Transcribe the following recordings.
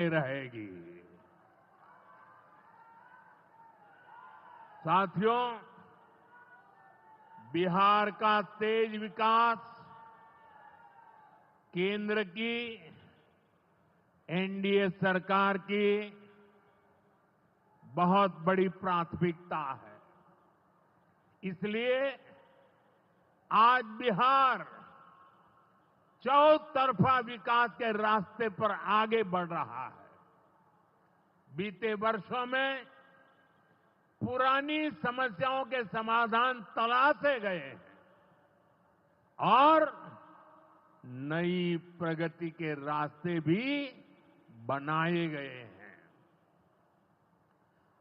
रहेगी। साथियों, बिहार का तेज विकास केंद्र की एनडीए सरकार की बहुत बड़ी प्राथमिकता है। इसलिए आज बिहार चौतरफा विकास के रास्ते पर आगे बढ़ रहा है। बीते वर्षों में पुरानी समस्याओं के समाधान तलाशे गए हैं और नई प्रगति के रास्ते भी बनाए गए हैं।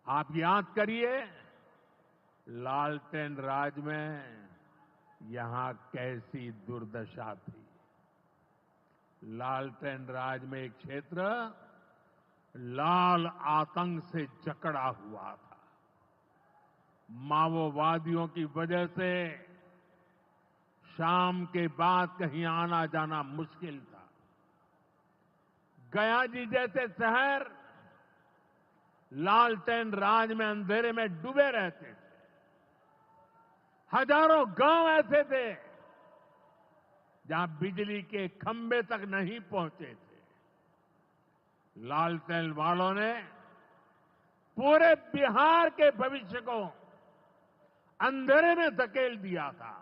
आप याद करिए, लालटेन राज में यहां कैसी दुर्दशा थी। लालटेन राज में एक क्षेत्र लाल आतंक से जकड़ा हुआ था। माओवादियों की वजह से शाम के बाद कहीं आना जाना मुश्किल था। गया जी जैसे शहर लालटेन राज में अंधेरे में डूबे रहते थे। हजारों गांव ऐसे थे जहां बिजली के खंभे तक नहीं पहुंचे थे। लालटेन वालों ने पूरे बिहार के भविष्य को अंधेरे में धकेल दिया था।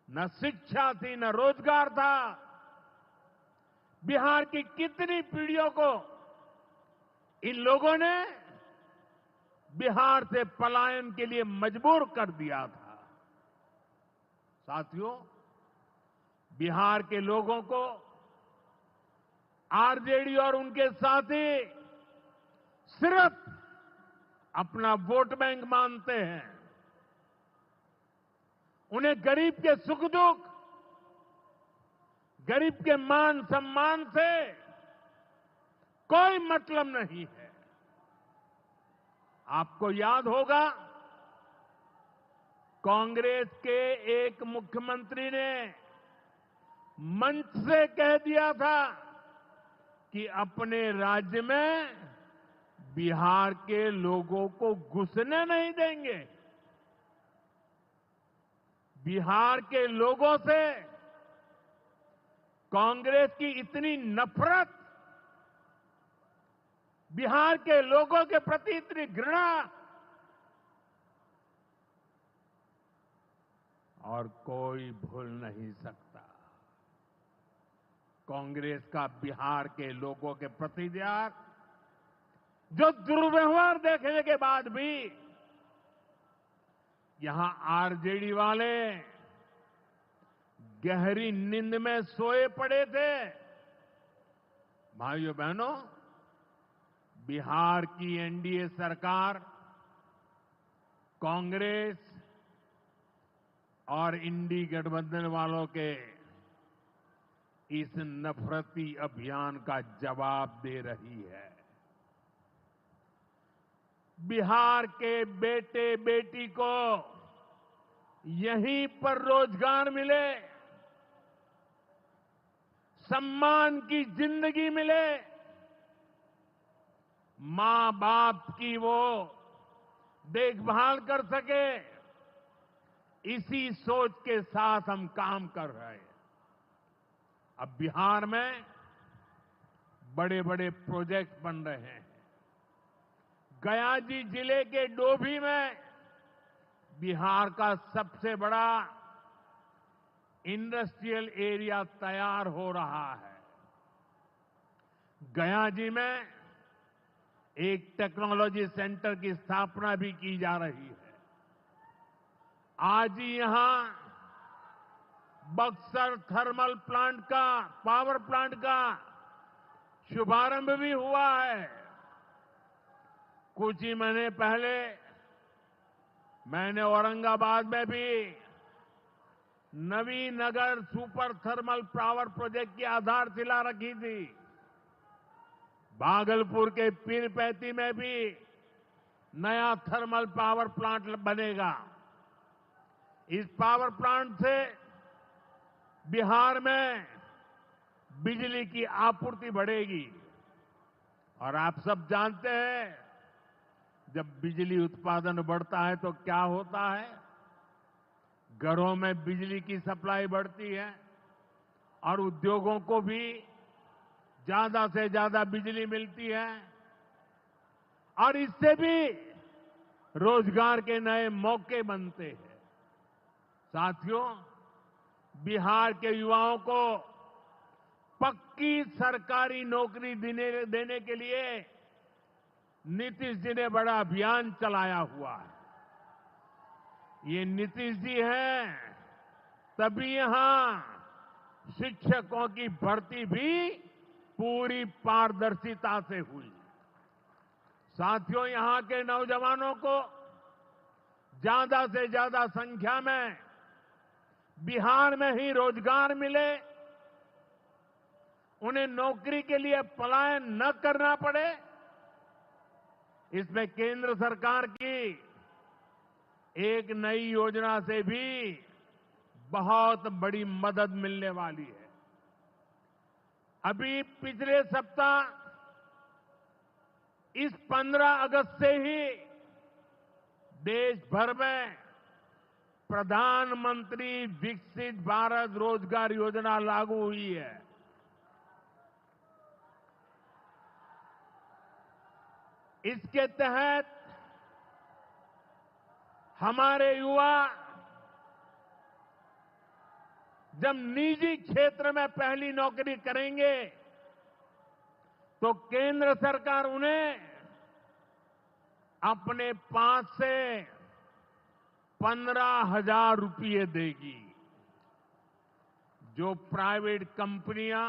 न शिक्षा थी, न रोजगार था। बिहार की कितनी पीढ़ियों को इन लोगों ने बिहार से पलायन के लिए मजबूर कर दिया था। साथियों, बिहार के लोगों को आरजेडी और उनके साथी सिर्फ अपना वोट बैंक मानते हैं। उन्हें गरीब के सुख दुख, गरीब के मान सम्मान से कोई मतलब नहीं है। आपको याद होगा, कांग्रेस के एक मुख्यमंत्री ने मंच से कह दिया था कि अपने राज्य में बिहार के लोगों को घुसने नहीं देंगे। बिहार के लोगों से कांग्रेस की इतनी नफरत, बिहार के लोगों के प्रति इतनी घृणा, और कोई भूल नहीं सकता। कांग्रेस का बिहार के लोगों के प्रति त्याग, जो दुर्व्यवहार देखने के बाद भी यहां आरजेडी वाले गहरी नींद में सोए पड़े थे। भाइयों बहनों, बिहार की एनडीए सरकार कांग्रेस और इंडी गठबंधन वालों के इस नफरती अभियान का जवाब दे रही है। बिहार के बेटे बेटी को यहीं पर रोजगार मिले, सम्मान की जिंदगी मिले, मां बाप की वो देखभाल कर सके, इसी सोच के साथ हम काम कर रहे हैं। अब बिहार में बड़े बड़े प्रोजेक्ट बन रहे हैं। गया जी जिले के डोभी में बिहार का सबसे बड़ा इंडस्ट्रियल एरिया तैयार हो रहा है। गया जी में एक टेक्नोलॉजी सेंटर की स्थापना भी की जा रही है। आज ही यहां बक्सर थर्मल प्लांट का, पावर प्लांट का शुभारंभ भी हुआ है। कुछ ही महीने पहले मैंने औरंगाबाद में भी Nabinagar super thermal power project की आधारशिला रखी थी। भागलपुर के पीरपैंती में भी नया थर्मल पावर प्लांट बनेगा। इस पावर प्लांट से बिहार में बिजली की आपूर्ति बढ़ेगी। और आप सब जानते हैं, जब बिजली उत्पादन बढ़ता है तो क्या होता है? घरों में बिजली की सप्लाई बढ़ती है और उद्योगों को भी ज्यादा से ज्यादा बिजली मिलती है और इससे भी रोजगार के नए मौके बनते हैं। साथियों, बिहार के युवाओं को पक्की सरकारी नौकरी देने के लिए नीतीश जी ने बड़ा अभियान चलाया हुआ है। ये नीतीश जी हैं, तभी यहां शिक्षकों की भर्ती भी पूरी पारदर्शिता से हुई। साथियों, यहां के नौजवानों को ज्यादा से ज्यादा संख्या में बिहार में ही रोजगार मिले, उन्हें नौकरी के लिए पलायन न करना पड़े, इसमें केंद्र सरकार की एक नई योजना से भी बहुत बड़ी मदद मिलने वाली है। अभी पिछले सप्ताह इस 15 अगस्त से ही देश भर में प्रधानमंत्री विकसित भारत रोजगार योजना लागू हुई है। इसके तहत हमारे युवा जब निजी क्षेत्र में पहली नौकरी करेंगे तो केंद्र सरकार उन्हें अपने पास से 15,000 रुपये देगी। जो प्राइवेट कंपनियां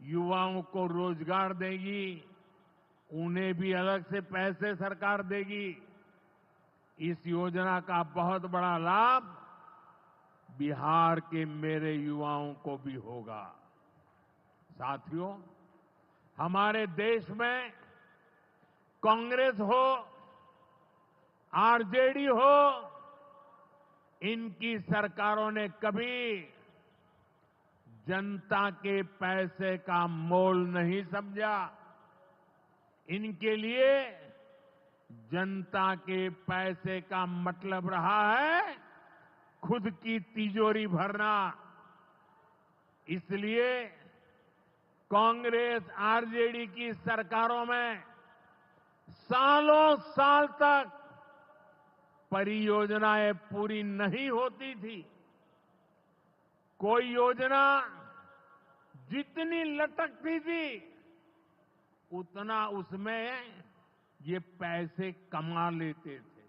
युवाओं को रोजगार देगी, उन्हें भी अलग से पैसे सरकार देगी। इस योजना का बहुत बड़ा लाभ बिहार के मेरे युवाओं को भी होगा। साथियों, हमारे देश में कांग्रेस हो, आरजेडी हो, इनकी सरकारों ने कभी जनता के पैसे का मोल नहीं समझा। इनके लिए जनता के पैसे का मतलब रहा है खुद की तिजोरी भरना। इसलिए कांग्रेस आरजेडी की सरकारों में सालों साल तक परियोजनाएं पूरी नहीं होती थी। कोई योजना जितनी लटकती थी उतना उसमें ये पैसे कमा लेते थे।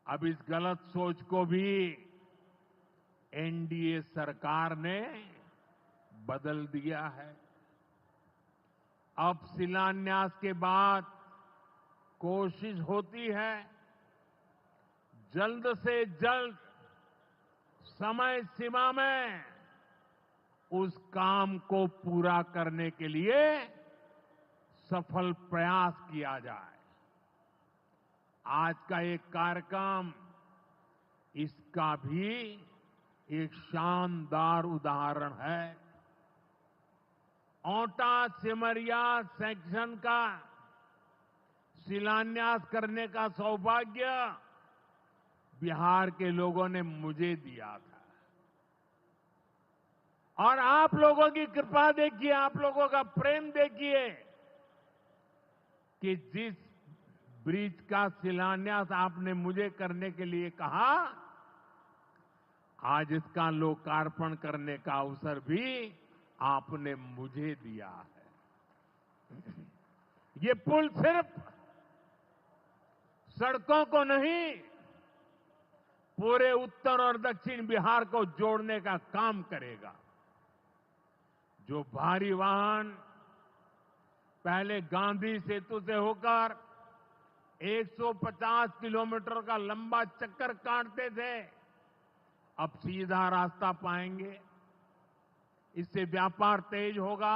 अब इस गलत सोच को भी एनडीए सरकार ने बदल दिया है। अब शिलान्यास के बाद कोशिश होती है जल्द से जल्द समय सीमा में उस काम को पूरा करने के लिए सफल प्रयास किया जाए। आज का एक कार्यक्रम इसका भी एक शानदार उदाहरण है। ओंटा सिमरिया सेक्शन का शिलान्यास करने का सौभाग्य बिहार के लोगों ने मुझे दिया था। और आप लोगों की कृपा देखिए, आप लोगों का प्रेम देखिए कि जिस ब्रिज का शिलान्यास आपने मुझे करने के लिए कहा, आज इसका लोकार्पण करने का अवसर भी आपने मुझे दिया है। ये पुल सिर्फ सड़कों को नहीं, पूरे उत्तर और दक्षिण बिहार को जोड़ने का काम करेगा। जो भारी वाहन पहले गांधी सेतु से होकर 150 किलोमीटर का लंबा चक्कर काटते थे, अब सीधा रास्ता पाएंगे। इससे व्यापार तेज होगा,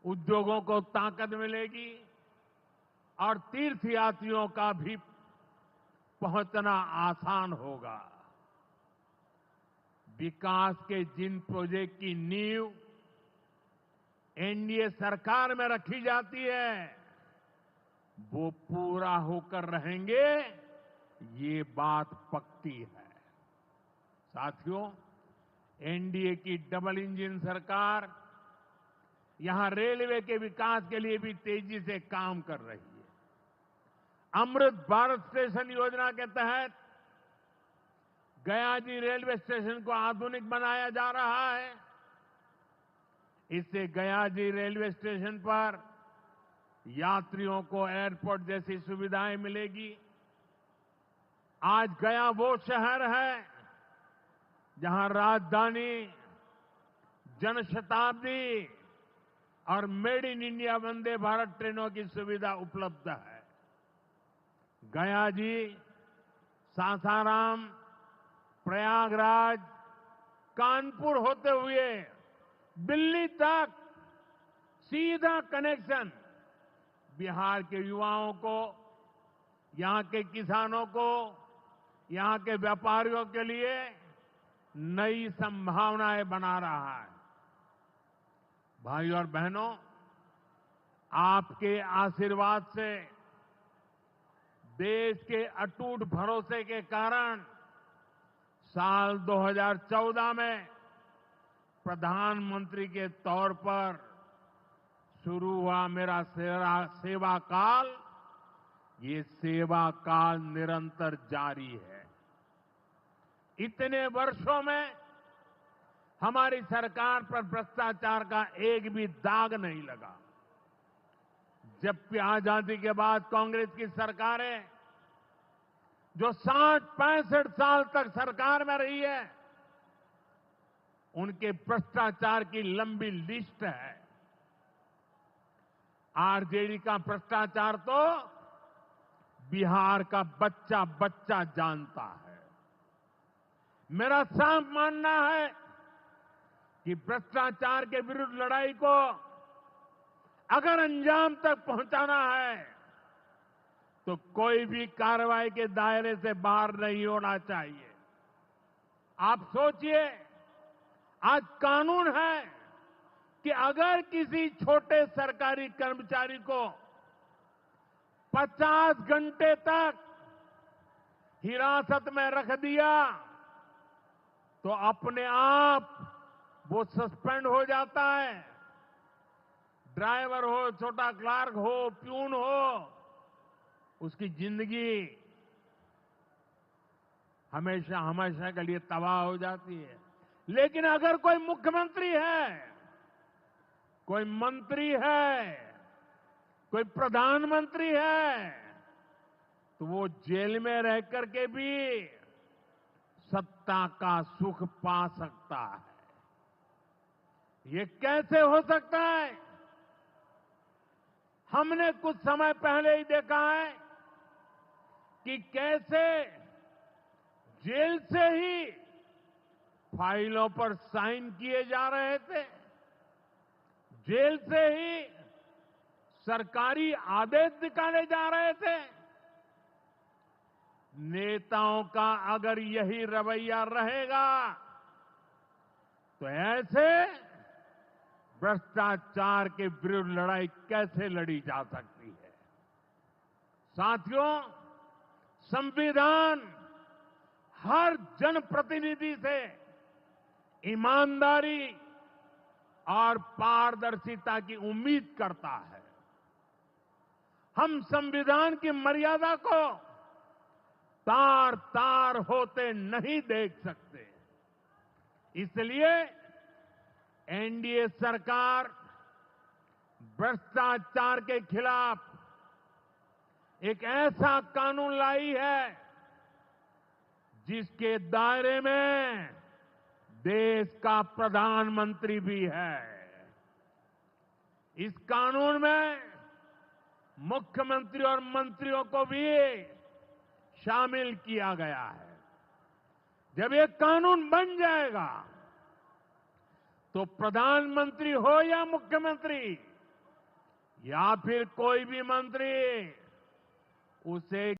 उद्योगों को ताकत मिलेगी और तीर्थयात्रियों का भी पहुंचना आसान होगा। विकास के जिन प्रोजेक्ट की नींव एनडीए सरकार में रखी जाती है वो पूरा होकर रहेंगे, ये बात पक्की है। साथियों, एनडीए की डबल इंजन सरकार यहां रेलवे के विकास के लिए भी तेजी से काम कर रही है। अमृत भारत स्टेशन योजना के तहत गयाजी रेलवे स्टेशन को आधुनिक बनाया जा रहा है। इससे गयाजी रेलवे स्टेशन पर यात्रियों को एयरपोर्ट जैसी सुविधाएं मिलेगी। आज गया वो शहर है जहां राजधानी, जनशताब्दी और made in India Vande Bharat ट्रेनों की सुविधा उपलब्ध है। गया जी, सासाराम, प्रयागराज, कानपुर होते हुए दिल्ली तक सीधा कनेक्शन बिहार के युवाओं को, यहां के किसानों को, यहां के व्यापारियों के लिए नई संभावनाएं बना रहा है। भाइयों और बहनों, आपके आशीर्वाद से, देश के अटूट भरोसे के कारण साल 2014 में प्रधानमंत्री के तौर पर शुरू हुआ मेरा सेवा काल, ये सेवा काल निरंतर जारी है। इतने वर्षों में हमारी सरकार पर भ्रष्टाचार का एक भी दाग नहीं लगा। जबकि आजादी के बाद कांग्रेस की सरकारें जो 60-65 साल तक सरकार में रही है, उनके भ्रष्टाचार की लंबी लिस्ट है। आरजेडी का भ्रष्टाचार तो बिहार का बच्चा बच्चा जानता है। मेरा साफ मानना है कि भ्रष्टाचार के विरुद्ध लड़ाई को अगर अंजाम तक पहुंचाना है तो कोई भी कार्रवाई के दायरे से बाहर नहीं होना चाहिए। आप सोचिए, आज कानून है कि अगर किसी छोटे सरकारी कर्मचारी को 50 घंटे तक हिरासत में रख दिया तो अपने आप वो सस्पेंड हो जाता है। ड्राइवर हो, छोटा क्लार्क हो, प्यून हो, उसकी जिंदगी हमेशा हमेशा के लिए तबाह हो जाती है। लेकिन अगर कोई मुख्यमंत्री है, कोई मंत्री है, कोई प्रधानमंत्री है, तो वो जेल में रह करके भी सत्ता का सुख पा सकता है। ये कैसे हो सकता है? हमने कुछ समय पहले ही देखा है कि कैसे जेल से ही फाइलों पर साइन किए जा रहे थे, जेल से ही सरकारी आदेश निकाले जा रहे थे। नेताओं का अगर यही रवैया रहेगा तो ऐसे भ्रष्टाचार के विरुद्ध लड़ाई कैसे लड़ी जा सकती है? साथियों, संविधान हर जनप्रतिनिधि से ईमानदारी और पारदर्शिता की उम्मीद करता है। हम संविधान की मर्यादा को तार तार होते नहीं देख सकते। इसलिए एनडीए सरकार भ्रष्टाचार के खिलाफ एक ऐसा कानून लाई है जिसके दायरे में देश का प्रधानमंत्री भी है। इस कानून में मुख्यमंत्री और मंत्रियों को भी शामिल किया गया है। जब ये कानून बन जाएगा तो प्रधानमंत्री हो या मुख्यमंत्री या फिर कोई भी मंत्री, उसे